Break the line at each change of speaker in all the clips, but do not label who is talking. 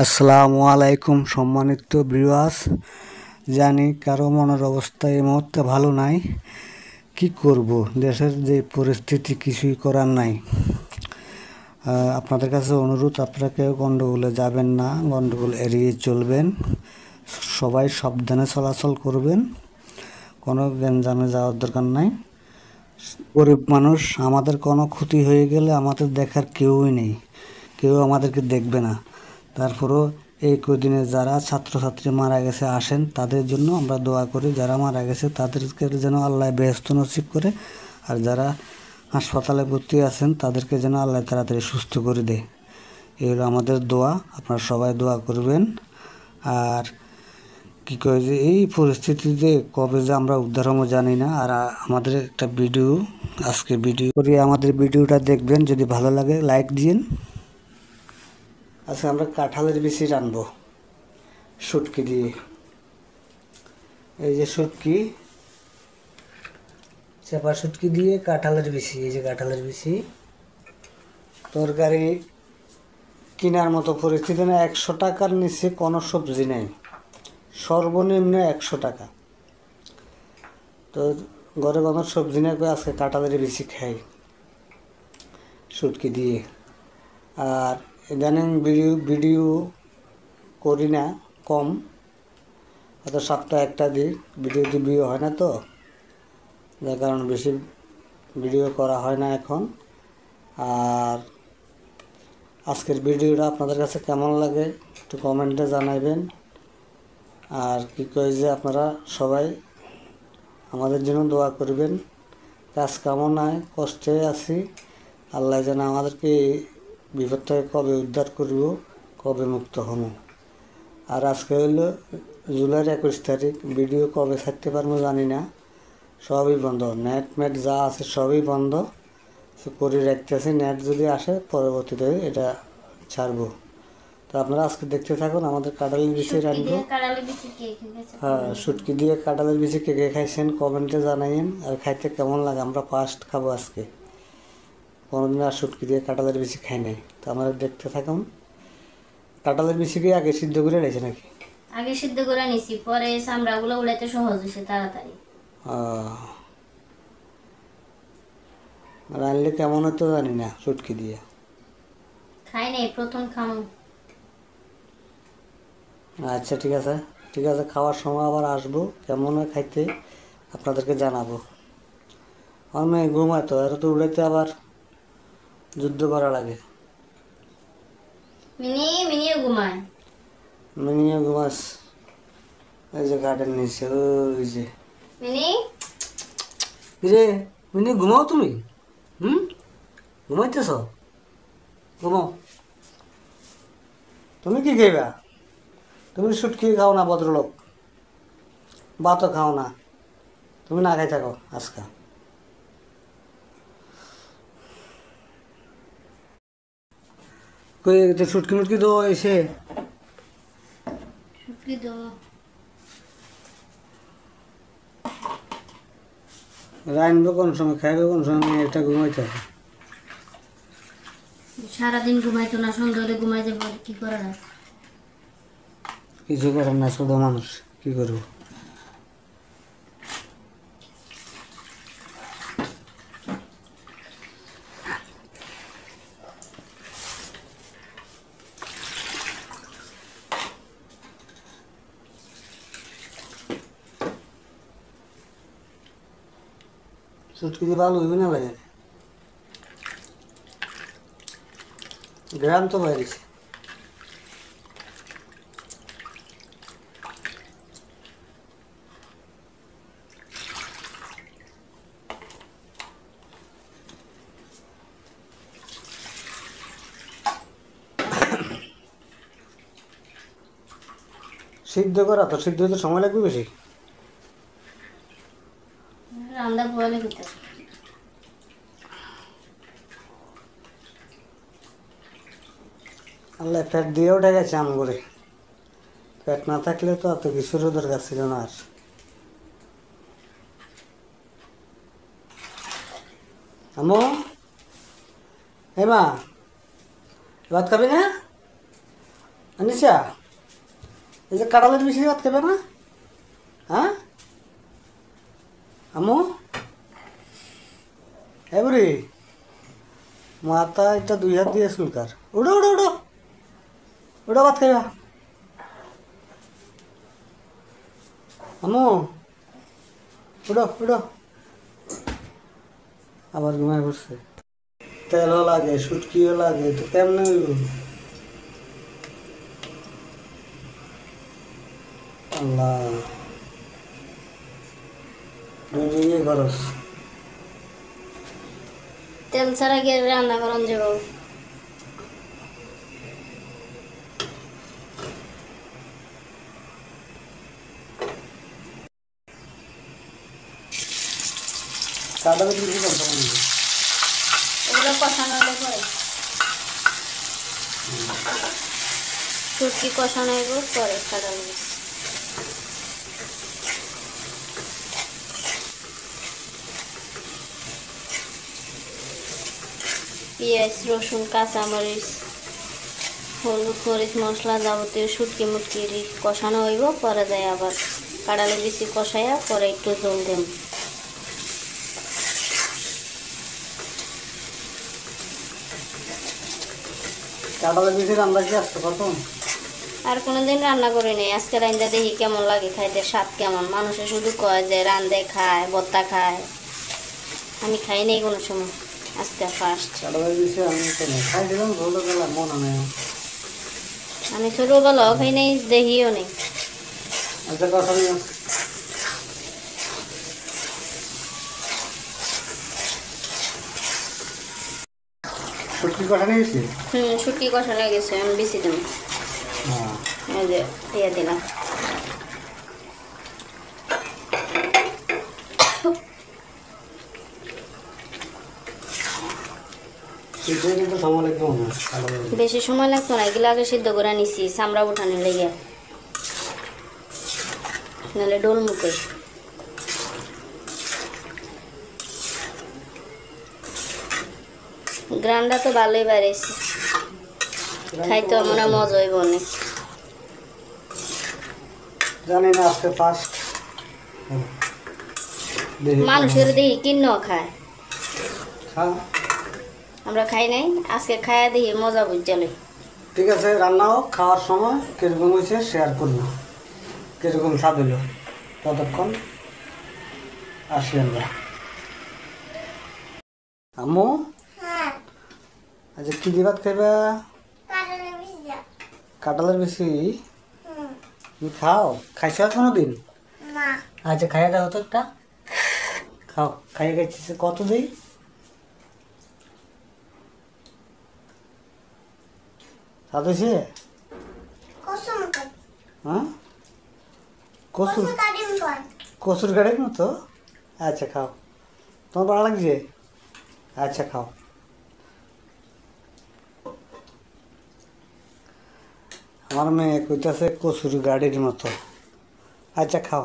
আসসালামু আলাইকুম সম্মানিত ভিউয়ার্স। জানি কারো মনের অবস্থা এই মুহূর্তে ভালো নাই, কি করব, দেশের যে পরিস্থিতি কিছুই করার নাই। আপনাদের কাছে অনুরোধ, আপনারা কেউ গণ্ডগোলে যাবেন না, গণ্ডগোল এড়িয়ে চলবেন, সবাই সাবধানে চলাচল করবেন, কোনো গ্যাঞ্জামে যাওয়ার দরকার নাই। গরিব মানুষ, আমাদের কোনো ক্ষতি হয়ে গেলে আমাদের দেখার কেউই নেই, কেউ আমাদেরকে দেখবে না। তারপরেও এই কদিনে যারা ছাত্রছাত্রী মারা গেছে আসেন, তাদের জন্য আমরা দোয়া করি। যারা মারা গেছে তাদেরকে যেন আল্লাহ বেহেশত নসিব করে, আর যারা হাসপাতালে ভর্তি আছেন তাদেরকে যেন আল্লাহ তাড়াতাড়ি সুস্থ করে দেয়। এই হলো আমাদের দোয়া, আপনারা সবাই দোয়া করবেন। আর কি কয় যে এই পরিস্থিতিতে কবে যে আমরা উদ্ধার হবো জানি না। আর আমাদের একটা ভিডিও, আজকে ভিডিও করি, আমাদের ভিডিওটা দেখবেন, যদি ভালো লাগে লাইক দিন। আজকে আমরা কাঁঠালের বিচি রানবো শুটকি দিয়ে। এই যে শুটকি, চেপা শুটকি দিয়ে কাঁঠালের বিচি। এই যে কাঁঠালের বিচি, তরকারি কেনার মতো পরিস্থিতি না। 100 টাকার নিচে কোনো সবজি নেই, সর্বনিম্ন 100 টাকা। তো ঘরে কোনো সবজি নেই, আজকে কাঁঠালের বিচি খাই শুটকি দিয়ে। আর ইদানিং ভিডিও করি না, কম, হয়তো সপ্তাহে একটা দিই, ভিডিওতে ভিউ হয় না, তো যার কারণে বেশি ভিডিও করা হয় না এখন। আর আজকের ভিডিওটা আপনাদের কাছে কেমন লাগে একটু কমেন্টে জানাবেন। আর কি কই যে আপনারা সবাই আমাদের জন্য দোয়া করবেন। কাজ কামনায় কষ্টে আছি, আল্লাহ যেন আমাদেরকে বিপদ থেকে কবে উদ্ধার করব, কবে মুক্ত হব। আর আজকে হইল জুলাইয়ের 21 তারিখ। ভিডিও কবে ছাড়তে পারবো জানি না, সবই বন্ধ, নেট যা আছে সবই বন্ধ করে রাখতেছি। নেট যদি আসে পরবর্তীতে এটা ছাড়বো। তো আপনারা আজকে দেখতে থাকুন আমাদের কাঁঠালের বিচি রাখবো। হ্যাঁ, শুটকি দিয়ে কাঁঠালের বিচি কে কে খাইছেন কমেন্টে জানাইন। আর খাইতে কেমন লাগে, আমরা ফার্স্ট খাবো আজকে, কোনোদিন আর শুটকি দিয়ে কাঁঠালের বিচি খাই নাই। তো আমাদের দেখতে থাকুন। কাঁঠালের বিচি কি আগে সিদ্ধ করে নিয়েছে নাকি?
আগে সিদ্ধ করে নিছি, পরে চামড়াগুলো উড়াইতে সহজ হয়েছে তাড়াতাড়ি।
রানলে কেমন হতো জানি না শুটকি দিয়ে।
খাই নাই, প্রথম খামো।
আচ্ছা, ঠিক আছে, ঠিক আছে, খাওয়ার সময় আবার আসবো, কেমন হয় খাইতে আপনাদেরকে জানাবো। আমার মেয়ে ঘুমায়, তো এর তো উড়াইতে আবার যুদ্ধ করা লাগে।
মিনিও ঘুমায়।
মিনিও ঘুমাস, এই যে গার্ডেন নিচে, ওই যে।
মিনি
রে মিনি, ঘুমাও তুমি? ঘুমাইতেছ? ঘুমাও। তুমি কি খাইবা? তুমি শুটকি খাও না ভদ্রলোক, ভাতও খাও না, তুমি না খাই থাকো আজকা। কই শুটকি মুটকি তো এসে
শুটকি তো
রাইনবো কোন সময়, খাইবে কোন সময়, এটা ঘুমাইতে হবে।
সারাদিন ঘুমাইতো না, সন্ধ্যা হলে ঘুমাই যাবো, কি করার আছে?
কিছু করার না, ছোট মানুষ, কি করবো। শুটকি দিয়ে ভালো হইবে না লাগে, গ্রাম তো বাইরেছে। সিদ্ধ করা তো, সিদ্ধ হতে সময় লাগবে বেশি।
রান্না বলে খেতে
আল্লাহ পেট দিয়েও ঠেকেছে আম করে, পেট না থাকলে তো এত কিছুরও দরকার ছিল না। আর আমো, হে মা, ভাত খাবি না? আনিসা, এই যে কাঁঠালের বেশি ভাত খাবে না? হ্যাঁ আমু, এবারে মাথা এটা 2 হাত দিয়ে চুলকার। উঠো উঠো উঠো, উঠো ভাত খাইবা। আমু উঠো উঠো, আবার ঘুমায় পড়ছে। তেলও লাগে, সুটকিও লাগে, তো কেমনে হইব? আল্লাহ, দুই খরচ।
তেল ছাড়া গিয়ে রান্না করন যাব।
কাঁঠালের বেশি করতে পারি।
এগুলো কষানো হলে পরে শুটকি কষানো হইব, পরে কাঁঠাল বীজ। পেঁয়াজ, রসুন, কাঁচামরিচ, হলুদ, মরিচ, মশলা, যাবতীয় শুটকি মুটকি কষানো হইব, পরে দেয় আবার কাঁঠালের বেশি কষাইয়া পরে একটু জল দেব।
কাঁঠালের বেশি রান্না কি আসতে প্রথম?
আর কোনোদিন রান্না করি নাই, আজকে রান্না দেখি কেমন লাগে, খাইতে স্বাদ কেমন। মানুষে শুধু কয় যে রান্ধে খায়, ভর্তা খায়, আমি খাই নাই কোনো সময়, আজকে ফার্স্ট।
কাঁঠালের বেশি আমি তো না খাইছিলাম, ছোটবেলা মনে নেই।
আমি ছোটবেলাও খাই নাই, দেখিও নেই।
আচ্ছা কথা নিয়ে শুটকি কথা নিয়েছি।
শুটকি কষানো গেছে, আমি বেশি দিন
হ্যাঁ,
এই যে ইয়ে দিলাম।
শুটকি কিন্তু সময় লাগবে মনে হয় কাঁঠালের।
বেশি সময় লাগতো না, এগুলো আগে সিদ্ধ করে নিছি চামড়া উঠানো লেগে, নাহলে ডোল মুখে। গ্রানটা তো ভালোই বাড়িয়েছে, খাইতে মনে হয় মজা হইব অনেক।
জানি না আজকে ফার্স্ট
মানুষের দেখি কিন্ন খায়,
হ্যাঁ
আমরা খাই নাই, আজকে খাইয়া দেখি মজা বুঝালে।
ঠিক আছে, রান্না হোক, খাওয়ার সময় কীরকম হয়েছে শেয়ার করবো, কীরকম স্বাদ হইল। ততক্ষণ আসি আমরা। আম্মু, আচ্ছা কি দিয়ে ভাত খাইবা? কাঁঠালের বেশি তুমি খাও? খাইছো আর কোনো দিন? আচ্ছা খাইয়ে দাও তো একটা, খাও। খাইয়ে গেছি কত দিই? স্বাদ হয়েছে? হ্যাঁ, কসুর কসুর গাড়ির মতো। আচ্ছা খাও, তোমার ভালো লাগছে? আচ্ছা খাও। আমার মেয়ে কইতাছে কসুর গাড়ির মতো। আচ্ছা খাও,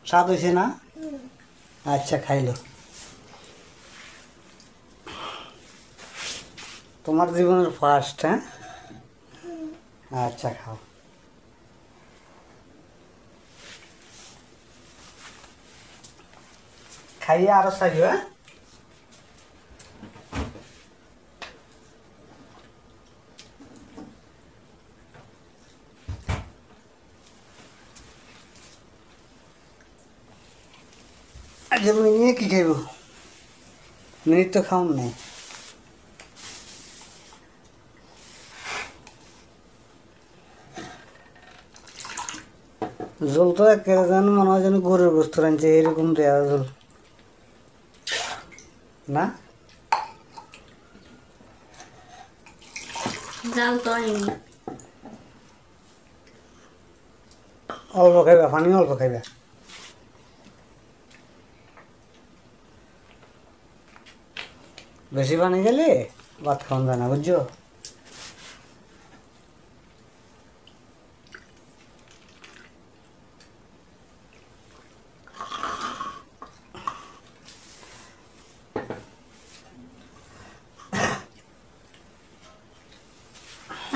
স্বাদ হয়েছে না? আচ্ছা খাইলো। তোমার জীবনের ফার্স্ট, হ্যাঁ? আচ্ছা খাও। খাইয়ে আরো চাইও, হ্যাঁ? আচ্ছা মিনিয়ে কি খাইব? মিনিট তো খাওন নাই। জল তো একেবারে যেন মনে হয় যেন গরুর গোস্ত রাঁধছে, এরকম দেওয়া জল না?
জাল তো আইনি।
অল্প খাইবা, পানি অল্প খাইবা। বেশি পানি গেলে ভাত খাওয়া যায় না, বুঝছো?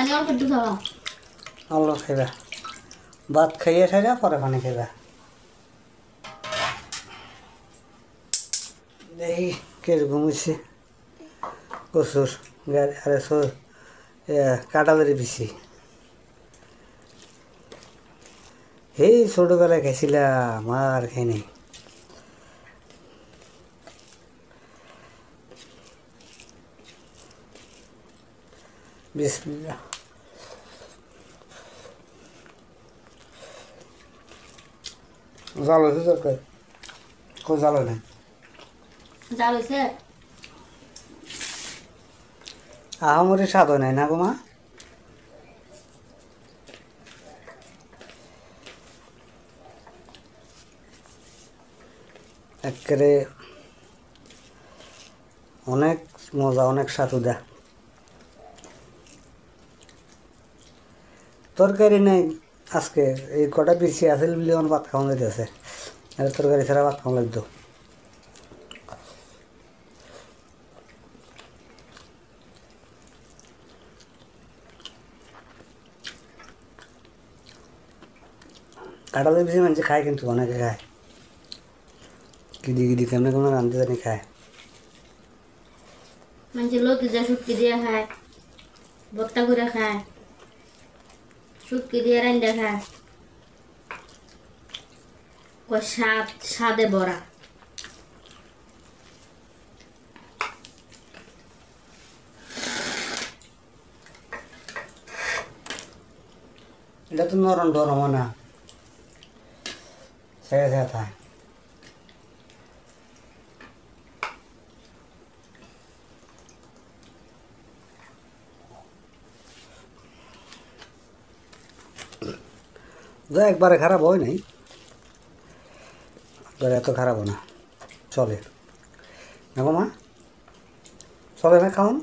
পানি অল্প একটু খাওয়া।
অল্প খাইবা, ভাত খাইয়ে সাইরা পরে পানি খাইবা। দেখি কিরকম হয়েছে কচুর গাড়ি, আরে কাঁঠালের বেশি এই ছোটবেলায় খাইছিলাম, আর খাই নাই। বিসমিল্লাহ। জাল হয়েছে তরকারি? কোন জাল হয় না?
জাল হয়েছে?
আহামরি স্বাদ হয় নাই না গো মা? একেবারে অনেক মজা, অনেক স্বাদ দেয়। তরকারি নেই আজকে, এই কটা পিছিয়ে আসিল বলে আমার ভাত খাওয়া যেতেছে, আর তরকারি ছাড়া ভাত খাওয়া লাগতো। কাঁঠালের বেশি মানুষ খায়, কিন্তু অনেকে খায়, কিদি কিদি কেমনে কেমন রান্ধতে জানি খায়।
মানুষ লতি যা শুটকি দিয়ে খায়, ভর্তা করে খায়, শুটকি দিয়ে রান্না খায়, কয় স্বাদ, স্বাদে ভরা।
এটা তো নরম নরম না, ছেড়ে ছেড়ে থাকে। যা একবারে খারাপ হয় নাই, একবারে এত খারাপ না, চলে। দেখো মা, চলে না খাওন?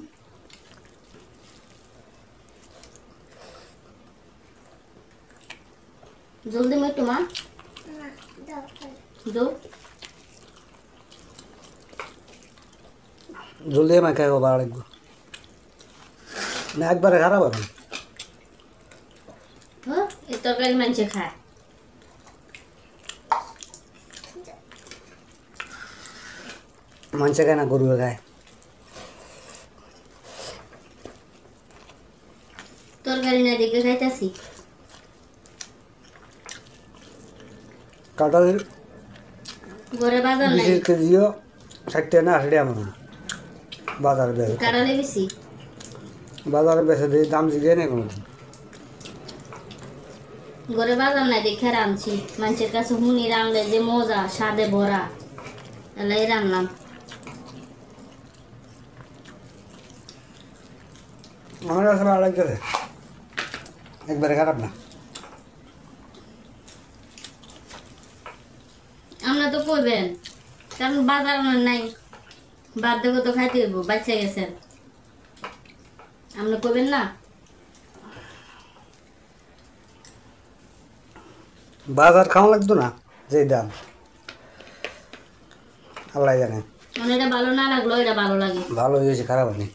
জলদি মই তোমার দো
জলদি মা খাই ভালো লাগবে না, একবারে খারাপ হবে।
হ্যাঁ, এই তরকারি মানুষে খায়।
মানুষে খায় না, গরুয়ে খায়।
তরকারি না দেখে খাইতাছি।
কাঁঠালের
ঘরে বাজার নাই,
20 কেজিও 60 টাকা না 80 টাকা মনে হয় বাজারে বেচে।
কাটালে বেশি।
বাজারে বেচে দিয়ে দাম জিগে নেই কোনো।
ঘরে বাজার নাই দেখে রাঁধছি, মানুষের কাছে হুনি রাঁধলে যে মজা, স্বাদে ভরা, এলাই রান্নাম।
আমার কাছে ভালো লাগছে, একবারে খারাপ না।
আমরা তো করবেন, কারণ বাজার আমার নাই, বাধ্য তো খাইতে হইব, বাচ্চা গেছেন, আমরা করবেন না।
বাজার খাওয়া লাগতো না, যে দাম আল্লাহ জানে।
মানে এটা ভালো না লাগলো, এটা ভালো লাগে।
ভালো হয়েছে, খারাপ হয়নি।